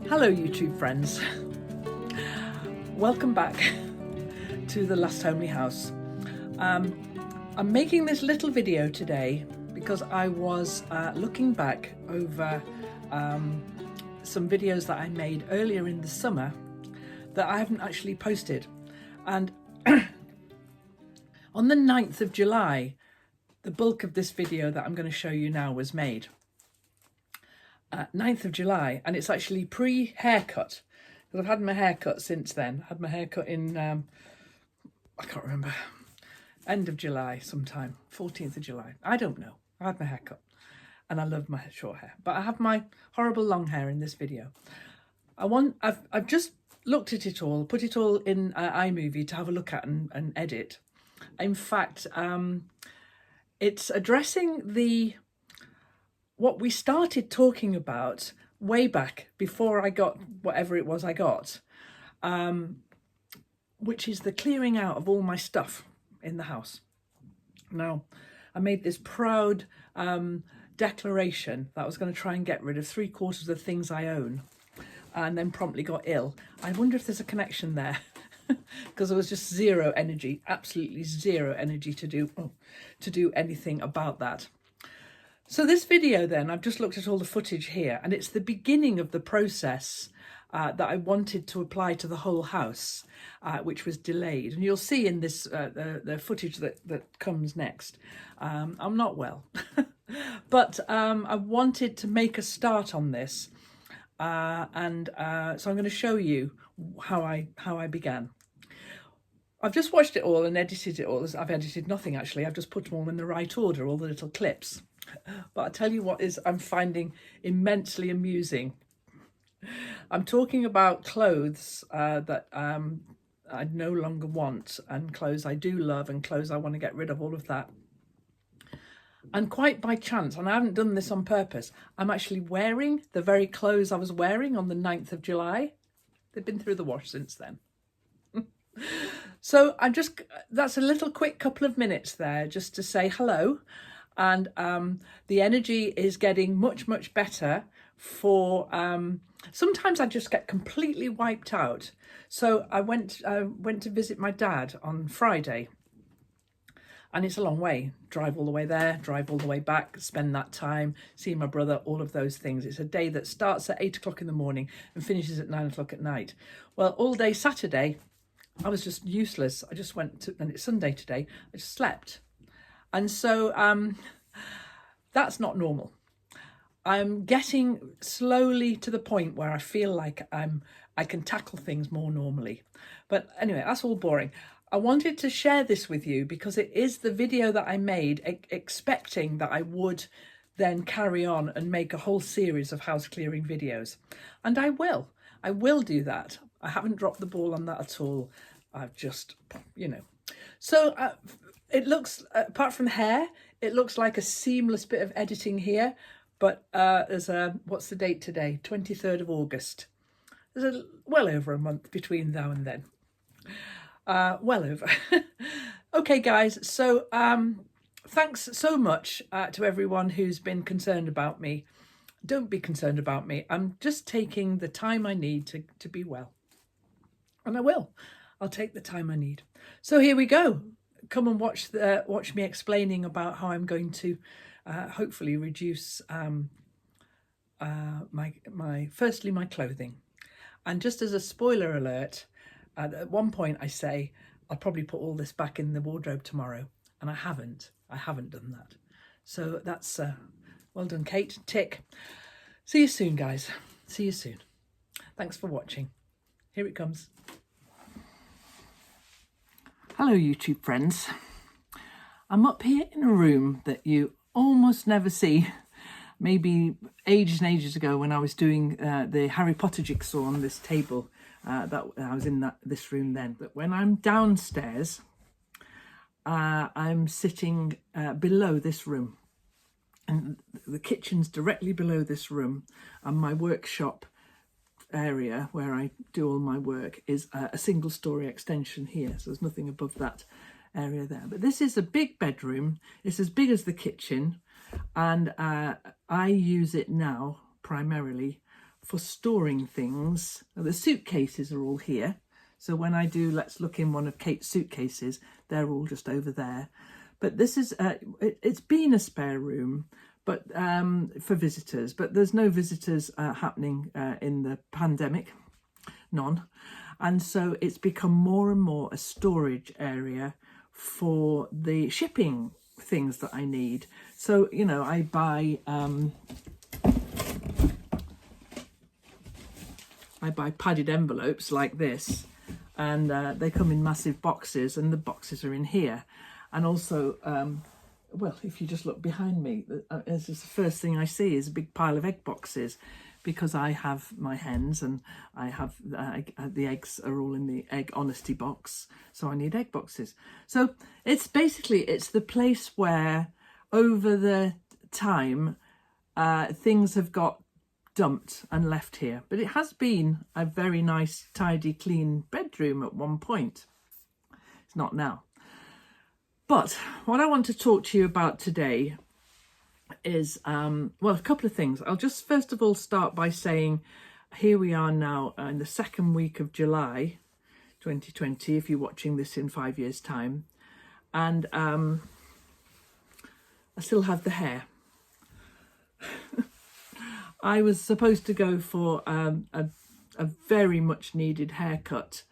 Hello YouTube friends, welcome back to the Last Homely House. I'm making this little video today because I was looking back over some videos that I made earlier in the summer that I haven't actually posted, and on the 9th of July the bulk of this video that I'm going to show you now was made. 9th of July, and it's actually pre-haircut because I've had my haircut since then. I had my haircut in I can't remember, end of July sometime, 14th of July, I don't know. I had my haircut and I love my short hair, but I have my horrible long hair in this video. I've just looked at it all, put it all in iMovie to have a look at and edit. In fact, it's addressing what we started talking about way back before I got whatever it was I got, which is the clearing out of all my stuff in the house. Now, I made this proud declaration that I was going to try and get rid of 3/4 of the things I own, and then promptly got ill. I wonder if there's a connection there because there was just zero energy, absolutely zero energy to do anything about that. So this video then, I've just looked at all the footage here, and it's the beginning of the process that I wanted to apply to the whole house, which was delayed. And you'll see in this the footage that comes next. I'm not well, but I wanted to make a start on this, so I'm going to show you how I began. I've just watched it all and edited it all. I've edited nothing actually. I've just put them all in the right order, all the little clips. But I tell you what I'm finding immensely amusing. I'm talking about clothes that I no longer want, and clothes I do love, and clothes I want to get rid of, all of that. And quite by chance, and I haven't done this on purpose, I'm actually wearing the very clothes I was wearing on the 9th of July. They've been through the wash since then. So that's a little quick couple of minutes there just to say hello. And the energy is getting much better for sometimes I just get completely wiped out. So I went to visit my dad on Friday, and it's a long way, drive all the way there, drive all the way back, spend that time, see my brother, all of those things. It's a day that starts at 8 o'clock in the morning and finishes at 9 o'clock at night. Well, all day Saturday I was just useless. I just went to, and it's Sunday today, I just slept. And so that's not normal. I'm getting slowly to the point where I feel like I can tackle things more normally. But anyway, that's all boring. I wanted to share this with you because it is the video that I made expecting that I would then carry on and make a whole series of house clearing videos. And I will do that. I haven't dropped the ball on that at all. I've just, So it looks, apart from the hair, it looks like a seamless bit of editing here. But there's what's the date today? 23rd of August. There's well over a month between now and then. Well over. Okay, guys. So thanks so much to everyone who's been concerned about me. Don't be concerned about me. I'm just taking the time I need to be well. And I will. I'll take the time I need. So here we go. Come and watch me explaining about how I'm going to hopefully reduce firstly my clothing. And just as a spoiler alert, at one point I say I'll probably put all this back in the wardrobe tomorrow, and I haven't done that. So that's well done, Kate. Tick. See you soon, guys. See you soon. Thanks for watching. Here it comes. Hello YouTube friends. I'm up here in a room that you almost never see. Maybe ages and ages ago when I was doing the Harry Potter jigsaw on this table, that I was in this room then. But when I'm downstairs, I'm sitting below this room, and the kitchen's directly below this room, and my workshop area where I do all my work is a single story extension here, so there's nothing above that area there. But this is a big bedroom. It's as big as the kitchen, and I use it now primarily for storing things. The suitcases are all here. So when I do let's look in one of Kate's suitcases, they're all just over there. But this is, it's been a spare room, but for visitors, but there's no visitors happening in the pandemic, none. And so it's become more and more a storage area for the shipping things that I need. So, you know, I buy padded envelopes like this, and they come in massive boxes, and the boxes are in here. And also, well, if you just look behind me, this is the first thing I see is a big pile of egg boxes, because I have my hens, and I have the eggs are all in the egg honesty box, so I need egg boxes. So it's basically, it's the place where over the time things have got dumped and left here. But it has been a very nice, tidy, clean bedroom at one point. It's not now. But what I want to talk to you about today is, well, a couple of things. I'll just first of all start by saying, here we are now in the second week of July 2020, if you're watching this in 5 years' time. And I still have the hair. I was supposed to go for a very much needed haircut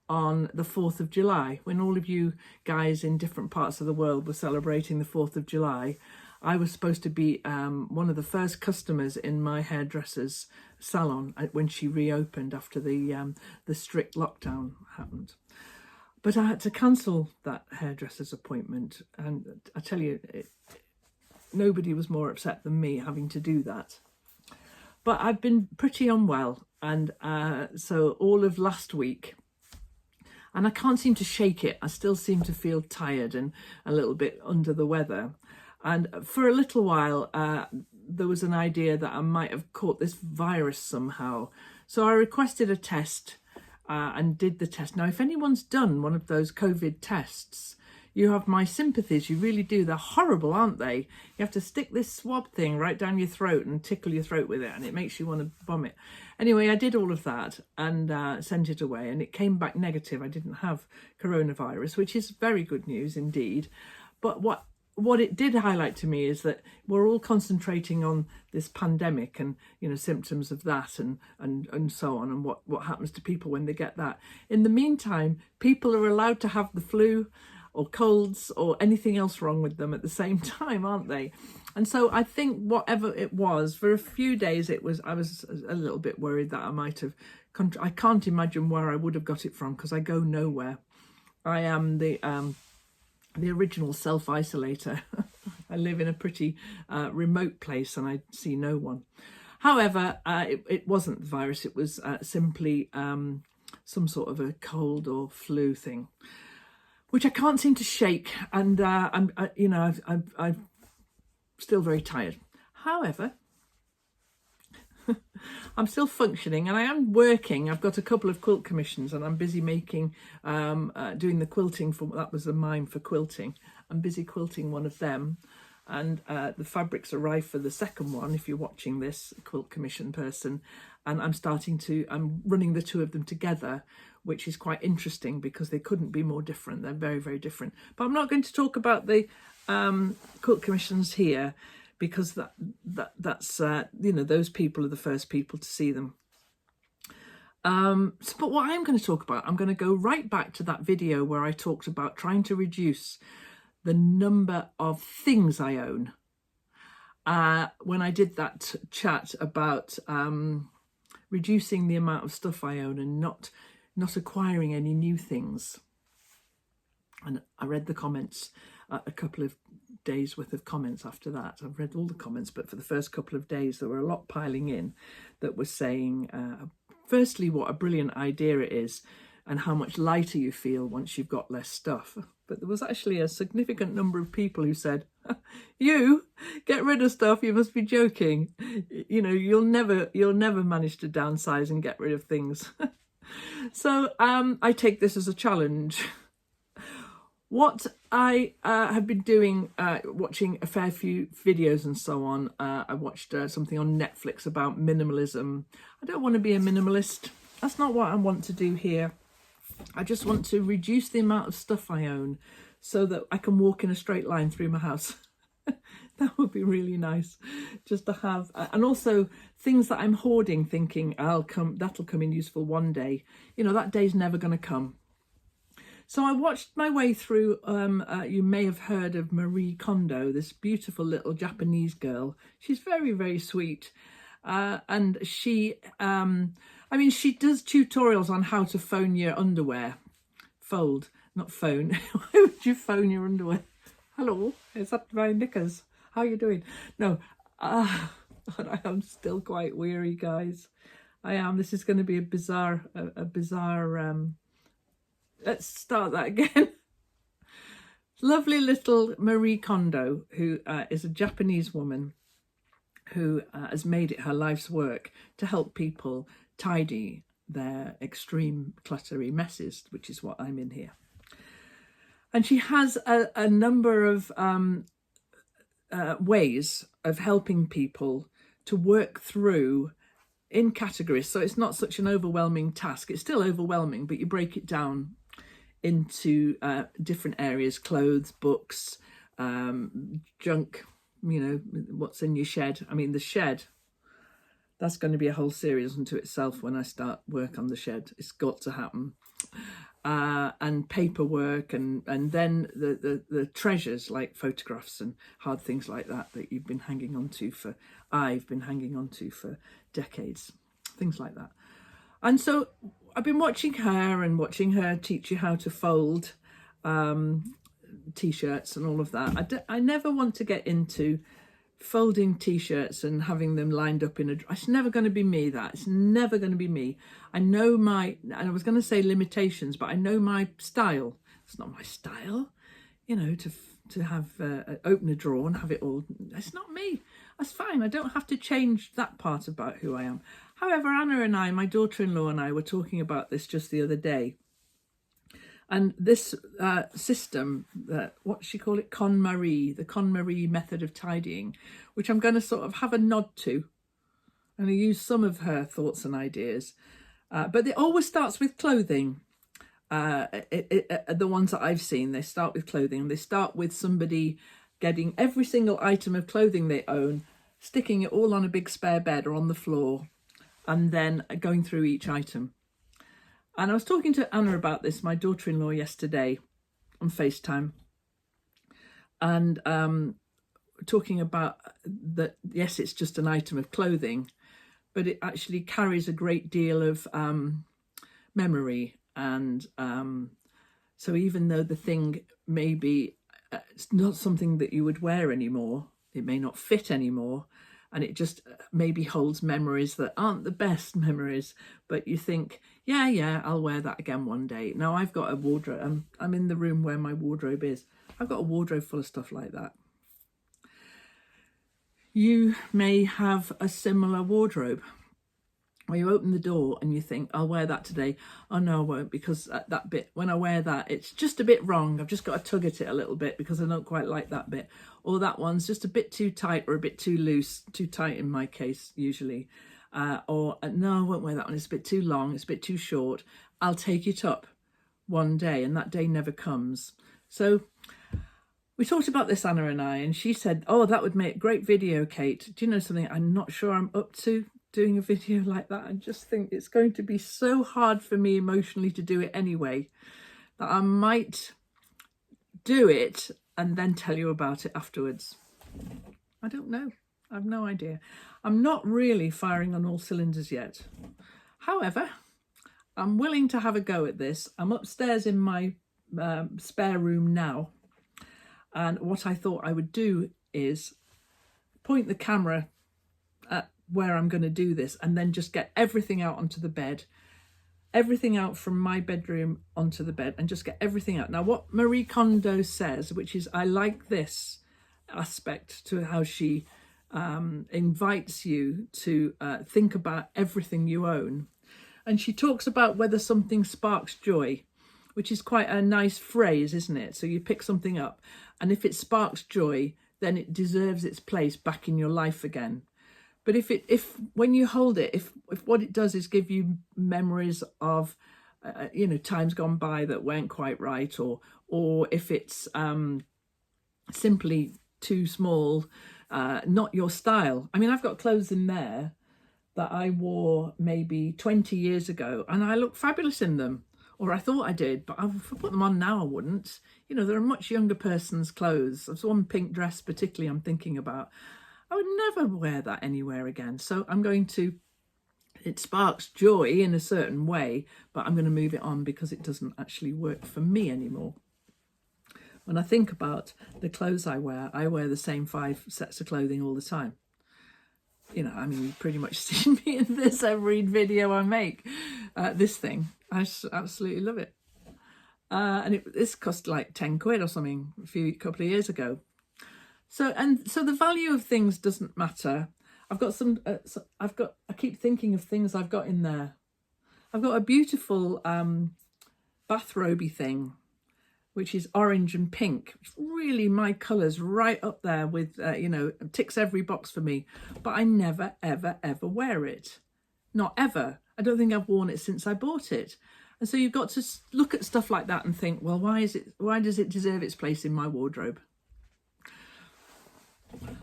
on the 4th of July, when all of you guys in different parts of the world were celebrating the 4th of July. I was supposed to be one of the first customers in my hairdresser's salon when she reopened after the strict lockdown happened. But I had to cancel that hairdresser's appointment, and I tell you, nobody was more upset than me having to do that. But I've been pretty unwell, and so all of last week, and I can't seem to shake it. I still seem to feel tired and a little bit under the weather. And for a little while, there was an idea that I might have caught this virus somehow. So I requested a test and did the test. Now, if anyone's done one of those COVID tests, you have my sympathies. You really do. They're horrible, aren't they? You have to stick this swab thing right down your throat and tickle your throat with it, and it makes you want to vomit. Anyway, I did all of that and sent it away, and it came back negative. I didn't have coronavirus, which is very good news indeed. But what it did highlight to me is that we're all concentrating on this pandemic and, you know, symptoms of that and so on, and what happens to people when they get that. In the meantime, people are allowed to have the flu or colds or anything else wrong with them at the same time, aren't they? And so I think whatever it was, for a few days I was a little bit worried that I might have, I can't imagine where I would have got it from, because I go nowhere. I am the original self-isolator. I live in a pretty remote place and I see no one. However, it wasn't the virus. It was simply some sort of a cold or flu thing, which I can't seem to shake. And I'm still very tired. However, I'm still functioning and I am working. I've got a couple of quilt commissions and I'm busy making, doing the quilting for, that was a mime for quilting. I'm busy quilting one of them, and the fabrics arrive for the second one, if you're watching this, quilt commission person. And I'm running the two of them together, which is quite interesting because they couldn't be more different. They're very, very different. But I'm not going to talk about the quilt commissions here, because that's those people are the first people to see them. But what I'm going to talk about, I'm going to go right back to that video where I talked about trying to reduce the number of things I own. When I did that chat about reducing the amount of stuff I own and not acquiring any new things. And I read the comments, a couple of days worth of comments after that. I've read all the comments, but for the first couple of days there were a lot piling in that was saying, firstly, what a brilliant idea it is and how much lighter you feel once you've got less stuff. But there was actually a significant number of people who said, you get rid of stuff, you must be joking. You know, you'll never manage to downsize and get rid of things. So I take this as a challenge. What I have been doing, watching a fair few videos and so on. I watched something on Netflix about minimalism. I don't want to be a minimalist. That's not what I want to do here. I just want to reduce the amount of stuff I own so that I can walk in a straight line through my house. That would be really nice, just to have, and also things that I'm hoarding, thinking that'll come in useful one day. You know, that day's never going to come. So I watched my way through, you may have heard of Marie Kondo, this beautiful little Japanese girl. She's very, very sweet. And she, I mean, she does tutorials on how to phone your underwear. Fold, not phone. Why would you phone your underwear? Hello, is that my knickers? How are you doing? No, I am still quite weary, guys. I am. This is going to be a bizarre, let's start that again. Lovely little Marie Kondo, who is a Japanese woman who has made it her life's work to help people tidy their extreme cluttery messes, which is what I'm in here. And she has a number of ways of helping people to work through in categories. So it's not such an overwhelming task. It's still overwhelming, but you break it down into different areas: clothes, books, junk, you know, what's in your shed. I mean, the shed, that's going to be a whole series unto itself when I start work on the shed. It's got to happen. And paperwork, and then the treasures like photographs and hard things like that you've been hanging on to for, I've been hanging on to for decades, things like that. And so I've been watching her teach you how to fold t-shirts and all of that. I never want to get into folding t-shirts and having them lined up in a, it's never going to be me. It's never going to be me. I know my, and I was going to say limitations, but I know my style. It's not my style, you know, to have open a drawer and have it all. It's not me. That's fine. I don't have to change that part about who I am. However, Anna and I, my daughter-in-law and I, were talking about this just the other day. And this system, what she call it, KonMari, the KonMari method of tidying, which I'm going to sort of have a nod to. And I use some of her thoughts and ideas. But it always starts with clothing. The ones that I've seen, they start with clothing. They start with somebody getting every single item of clothing they own, sticking it all on a big spare bed or on the floor, and then going through each item. And I was talking to Anna about this, my daughter-in-law, yesterday on FaceTime, and talking about that, yes, it's just an item of clothing, but it actually carries a great deal of memory. And so even though the thing may be, it's not something that you would wear anymore, it may not fit anymore, and it just maybe holds memories that aren't the best memories, but you think, yeah, I'll wear that again one day. Now I've got a wardrobe. I'm in the room where my wardrobe is. I've got a wardrobe full of stuff like that. You may have a similar wardrobe where you open the door and you think, I'll wear that today. Oh no, I won't, because that bit, when I wear that, it's just a bit wrong. I've just got to tug at it a little bit because I don't quite like that bit. Or that one's just a bit too tight or a bit too loose, too tight in my case, usually. Or no, I won't wear that one. It's a bit too long. It's a bit too short. I'll take it up one day, and that day never comes. So we talked about this, Anna and I, and she said, oh, that would make a great video, Kate. Do you know something? I'm not sure I'm up to doing a video like that. I just think it's going to be so hard for me emotionally to do it anyway, that I might do it and then tell you about it afterwards. I don't know. I have no idea. I'm not really firing on all cylinders yet. However, I'm willing to have a go at this. I'm upstairs in my spare room now. And what I thought I would do is point the camera at where I'm going to do this and then just get everything out onto the bed, everything out from my bedroom onto the bed, and just get everything out. Now, what Marie Kondo says, which is, I like this aspect to how she invites you to think about everything you own. And she talks about whether something sparks joy. which is quite a nice phrase, isn't it? So you pick something up, and if it sparks joy, then it deserves its place back in your life again. But if when you hold it, if what it does is give you memories of, you know, times gone by that weren't quite right, or if it's simply too small, not your style. I mean, I've got clothes in there that I wore maybe 20 years ago, and I look fabulous in them, or I thought I did, but if I put them on now, I wouldn't. You know, they're a much younger person's clothes. There's one pink dress particularly I'm thinking about. I would never wear that anywhere again. So I'm going to, it sparks joy in a certain way, but I'm going to move it on because it doesn't actually work for me anymore. When I think about the clothes I wear the same 5 sets of clothing all the time. You know, I mean, you've pretty much seen me in this every video I make. This thing, I absolutely love it. And this cost like 10 quid or something a couple of years ago. So the value of things doesn't matter. I've got some, I keep thinking of things I've got in there. I've got a beautiful bathrobe thing, which is orange and pink. It's really my colours right up there with, you know, ticks every box for me. But I never, ever, ever wear it. Not ever. I don't think I've worn it since I bought it. And so you've got to look at stuff like that and think, well, why does it deserve its place in my wardrobe?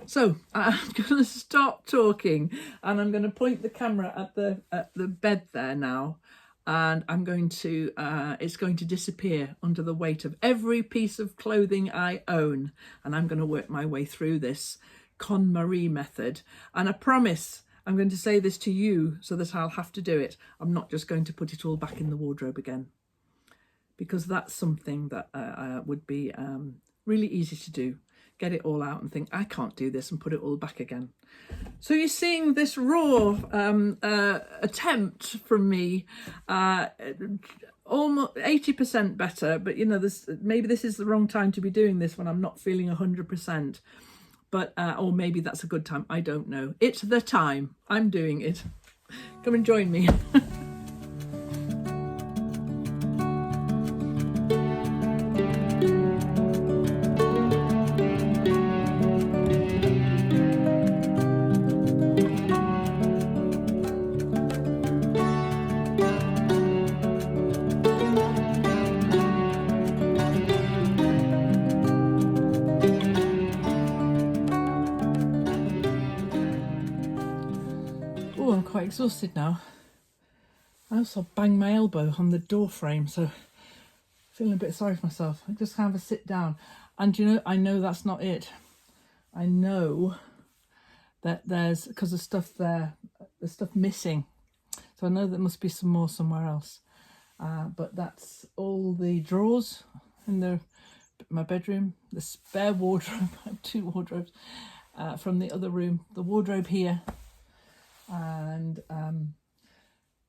So I'm going to stop talking, and I'm going to point the camera at the bed there now, and I'm going to it's going to disappear under the weight of every piece of clothing I own, and I'm going to work my way through this KonMari method. And I promise I'm going to say this to you so that I'll have to do it. I'm not just going to put it all back in the wardrobe again, because that's something that would be really easy to do. Get it all out and think, I can't do this, and put it all back again. So you're seeing this raw attempt from me, almost 80% better, but you know, maybe this is the wrong time to be doing this when I'm not feeling 100%, but or maybe that's a good time, I don't know. It's the time, I'm doing it. Come and join me. Oh, I'm quite exhausted now. I also banged my elbow on the door frame, so feeling a bit sorry for myself. I just have a sit down. And you know, I know that's not it. I know that because the stuff there, there's stuff missing. So I know there must be some more somewhere else. But that's all the drawers in my bedroom, the spare wardrobe. I have 2 wardrobes from the other room, the wardrobe here. And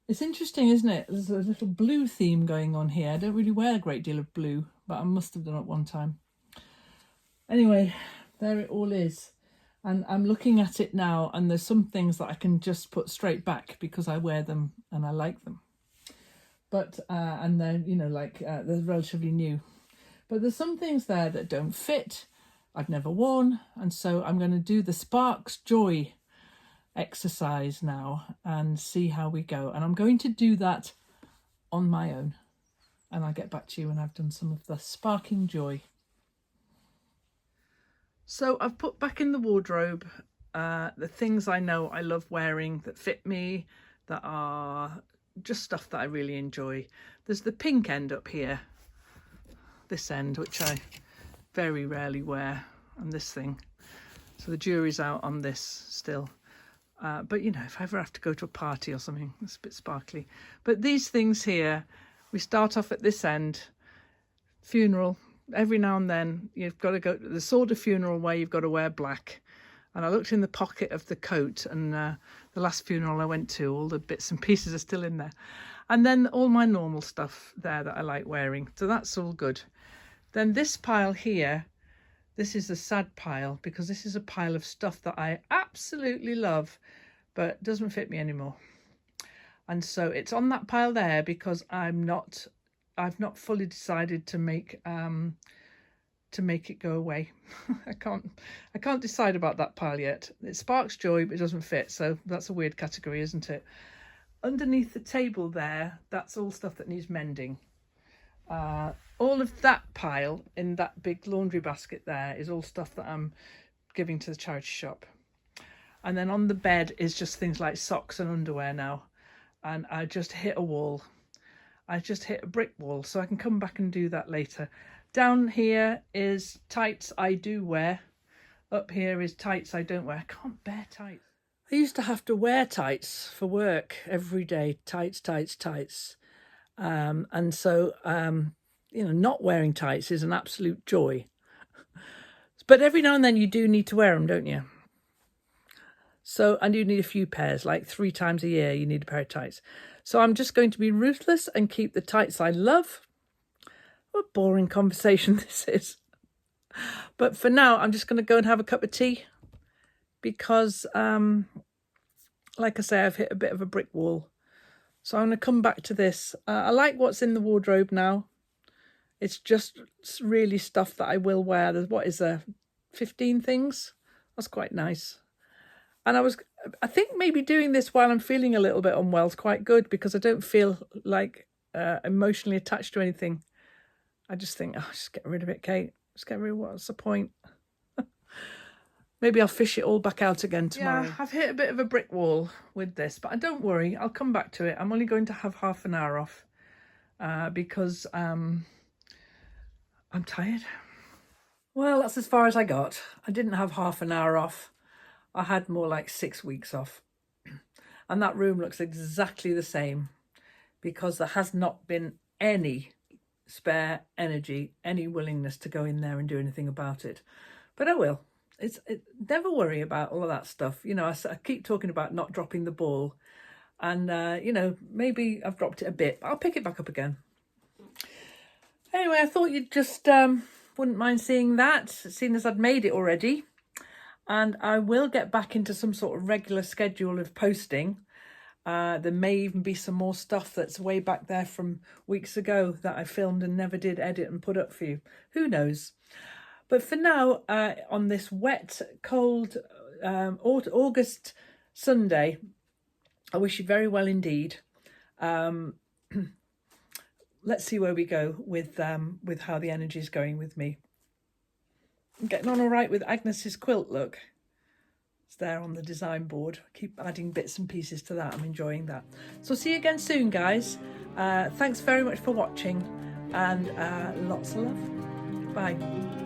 it's interesting, isn't it? There's a little blue theme going on here. I don't really wear a great deal of blue, but I must have done it one time. Anyway, there it all is. And I'm looking at it now, and there's some things that I can just put straight back because I wear them and I like them. But, and then, you know, like they're relatively new. But there's some things there that don't fit, I've never worn. And so I'm going to do the Sparks Joy exercise now and see how we go. And I'm going to do that on my own. And I'll get back to you when I've done some of the sparking joy. So I've put back in the wardrobe the things I know I love wearing that fit me, that are just stuff that I really enjoy. There's the pink end up here, this end, which I very rarely wear, and this thing. So the jury's out on this still. But you know, if I ever have to go to a party or something, it's a bit sparkly. But these things here, we start off at this end, funeral. Every now and then you've got to go to the sort of funeral where you've got to wear black. And I looked in the pocket of the coat, and the last funeral I went to, all the bits and pieces are still in there. And then all my normal stuff there that I like wearing. So that's all good. Then this pile here, this is the sad pile, because this is a pile of stuff that I absolutely love, but doesn't fit me anymore. And so it's on that pile there because I'm not I've not fully decided to make it go away. I can't decide about that pile yet. It sparks joy, but it doesn't fit. So that's a weird category, isn't it? Underneath the table there, that's all stuff that needs mending. All of that pile in that big laundry basket there is all stuff that I'm giving to the charity shop. And then on the bed is just things like socks and underwear now. And I just hit a wall. I just hit a brick wall, so I can come back and do that later. Down here is tights I do wear. Up here is tights I don't wear. I can't bear tights. I used to have to wear tights for work every day. Tights. And so, not wearing tights is an absolute joy. But every now and then you do need to wear them, don't you? So I do need a few pairs, like 3 times a year you need a pair of tights. So I'm just going to be ruthless and keep the tights I love. What a boring conversation this is. But for now, I'm just going to go and have a cup of tea because, like I say, I've hit a bit of a brick wall. So I'm going to come back to this. I like what's in the wardrobe now. It's just really stuff that I will wear. There's, what is there, 15 things? That's quite nice. And I think maybe doing this while I'm feeling a little bit unwell is quite good because I don't feel like emotionally attached to anything. I just think, just get rid of it, Kate. Just get rid of it. What's the point? Maybe I'll fish it all back out again tomorrow. Yeah, I've hit a bit of a brick wall with this, but don't worry, I'll come back to it. I'm only going to have half an hour off because I'm tired. Well, that's as far as I got. I didn't have half an hour off. I had more like 6 weeks off. And that room looks exactly the same because there has not been any spare energy, any willingness to go in there and do anything about it. But I will. Never worry about all of that stuff. I keep talking about not dropping the ball. And, maybe I've dropped it a bit, but I'll pick it back up again. Anyway, I thought you'd just wouldn't mind seeing that, seeing as I'd made it already. And I will get back into some sort of regular schedule of posting. There may even be some more stuff that's way back there from weeks ago that I filmed and never did edit and put up for you. Who knows? But for now, on this wet, cold August Sunday, I wish you very well indeed. Let's see where we go with how the energy is going with me. I'm getting on all right with Agnes's quilt, look. It's there on the design board. I keep adding bits and pieces to that. I'm enjoying that. So see you again soon, guys. Thanks very much for watching and lots of love. Bye.